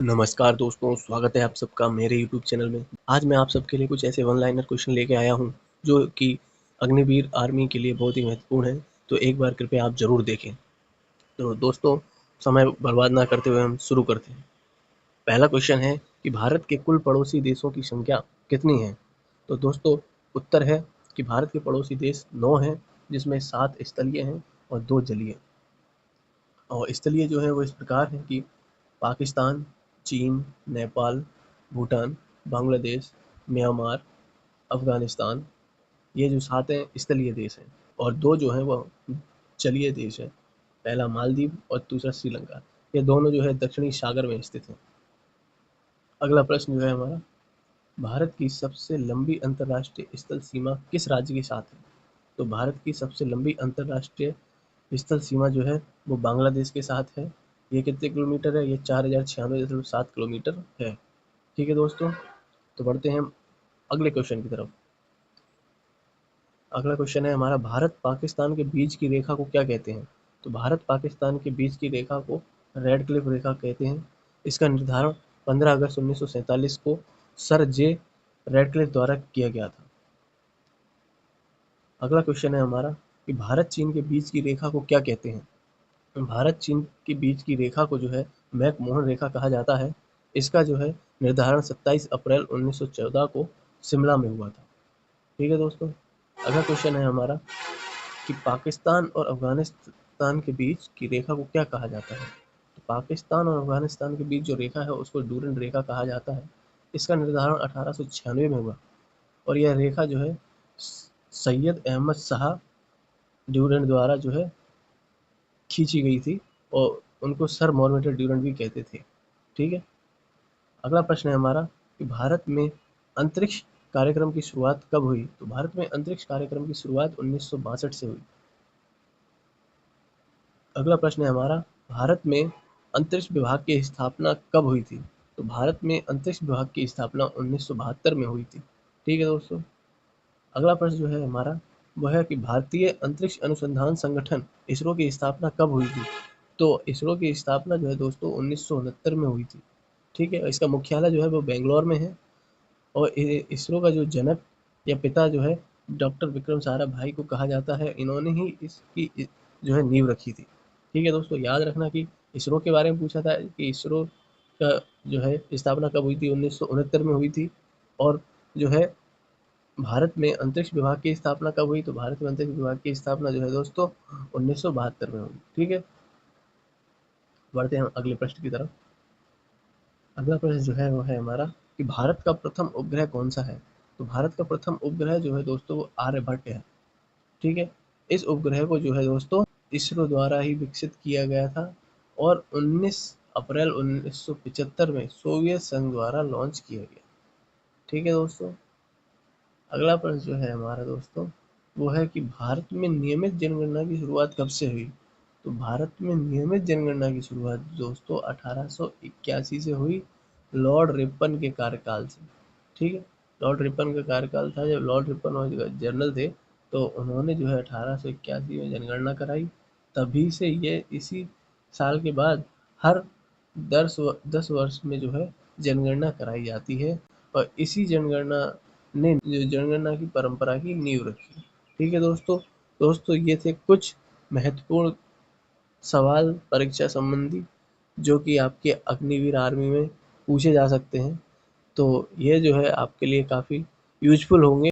नमस्कार दोस्तों, स्वागत है आप सबका मेरे यूट्यूब चैनल में। आज मैं आप सबके लिए कुछ ऐसे वन लाइनर क्वेश्चन लेके आया हूँ जो कि अग्निवीर आर्मी के लिए बहुत ही महत्वपूर्ण है, तो एक बार कृपया आप ज़रूर देखें। तो दोस्तों, समय बर्बाद ना करते हुए हम शुरू करते हैं। पहला क्वेश्चन है कि भारत के कुल पड़ोसी देशों की संख्या कितनी है? तो दोस्तों, उत्तर है कि भारत के पड़ोसी देश 9 हैं, जिसमें 7 स्थलीय हैं और 2 जलीय। और स्थलीय जो है वो इस प्रकार है कि पाकिस्तान, चीन, नेपाल, भूटान, बांग्लादेश, म्यांमार, अफ़गानिस्तान, ये जो 7 हैं स्थलीय देश हैं और 2 जो हैं वो जलीय देश हैं। पहला मालदीव और दूसरा श्रीलंका। ये दोनों जो है दक्षिणी सागर में स्थित हैं। अगला प्रश्न जो है हमारा, भारत की सबसे लंबी अंतर्राष्ट्रीय स्थल सीमा किस राज्य के साथ है? तो भारत की सबसे लंबी अंतर्राष्ट्रीय स्थल सीमा जो है वो बांग्लादेश के साथ है। ये कितने किलोमीटर है? ये 4096.7 किलोमीटर है। ठीक है दोस्तों, तो बढ़ते हैं हम अगले क्वेश्चन की तरफ। अगला क्वेश्चन है हमारा, भारत पाकिस्तान के बीच की रेखा को क्या कहते हैं? तो भारत पाकिस्तान के बीच की रेखा को रेड क्लिफ रेखा कहते हैं। इसका निर्धारण 15 अगस्त 1947 को सर जे रेडक्लिफ द्वारा किया गया था। अगला क्वेश्चन है हमारा कि भारत चीन के बीच की रेखा को क्या कहते हैं? भारत चीन के बीच की रेखा को जो है मैकमोहन रेखा कहा जाता है। इसका जो है निर्धारण 27 अप्रैल 1914 को शिमला में हुआ था। ठीक है दोस्तों, अगला क्वेश्चन है हमारा कि पाकिस्तान और अफगानिस्तान के बीच की रेखा को क्या कहा जाता है? तो पाकिस्तान और अफगानिस्तान के बीच जो रेखा है उसको डूरंड रेखा कहा जाता है। इसका निर्धारण 1896 में हुआ और यह रेखा जो है सैयद अहमद शाह ड्यूरेंट द्वारा जो है खींची गई थी और उनको सर मॉर्मेटर ड्यूरेंट भी कहते थे। ठीक है, अगला प्रश्न है हमारा कि भारत में अंतरिक्ष कार्यक्रम की शुरुआत कब हुई? तो भारत में अंतरिक्ष कार्यक्रम की शुरुआत 1962 से हुई। अगला प्रश्न है हमारा, भारत में अंतरिक्ष विभाग की स्थापना कब हुई थी? तो भारत में अंतरिक्ष विभाग की स्थापना 1972 में हुई थी। ठीक है दोस्तों, अगला प्रश्न जो है हमारा वह है कि भारतीय अंतरिक्ष अनुसंधान संगठन इसरो की स्थापना कब हुई थी? तो इसरो की स्थापना जो है दोस्तों 1969 में हुई थी। ठीक है, इसका मुख्यालय जो है वो बेंगलोर में है और इसरो का जो जनक या पिता जो है डॉक्टर विक्रम साराभाई को कहा जाता है। इन्होंने ही इसकी जो है नींव रखी थी। ठीक है दोस्तों, याद रखना कि इसरो के बारे में पूछा था कि इसरो का जो है स्थापना कब हुई थी? 1969 में हुई थी। और जो है भारत में अंतरिक्ष विभाग की स्थापना कब हुई? तो भारत में अंतरिक्ष विभाग की स्थापना जो है दोस्तों 1972 में हुई। ठीक है, बढ़ते हैं हम अगले प्रश्न की तरफ। अगला प्रश्न जो है वो है हमारा कि भारत का प्रथम उपग्रह कौन सा है? तो भारत का प्रथम उपग्रह जो है दोस्तों वो आर्यभट्ट है। ठीक है, इस उपग्रह को जो है दोस्तों इसरो द्वारा ही विकसित किया गया था और 19 अप्रैल 1975 में सोवियत संघ द्वारा लॉन्च किया गया। ठीक है दोस्तों, अगला प्रश्न जो है हमारा दोस्तों वो है कि भारत में नियमित जनगणना की शुरुआत कब से हुई? तो भारत में नियमित जनगणना की शुरुआत दोस्तों 1881 से हुई, लॉर्ड रिपन के कार्यकाल से। ठीक है, लॉर्ड रिपन का कार्यकाल था जब लॉर्ड रिपन और जनरल थे, तो उन्होंने जो है 1881 में जनगणना कराई। तभी से ये इसी साल के बाद हर 10 वर्ष में जो है जनगणना कराई जाती है और इसी जनगणना ने जनगणना की परंपरा की नींव रखी। ठीक है दोस्तों, ये थे कुछ महत्वपूर्ण सवाल परीक्षा संबंधी जो कि आपके अग्निवीर आर्मी में पूछे जा सकते हैं। तो ये जो है आपके लिए काफ़ी यूजफुल होंगे।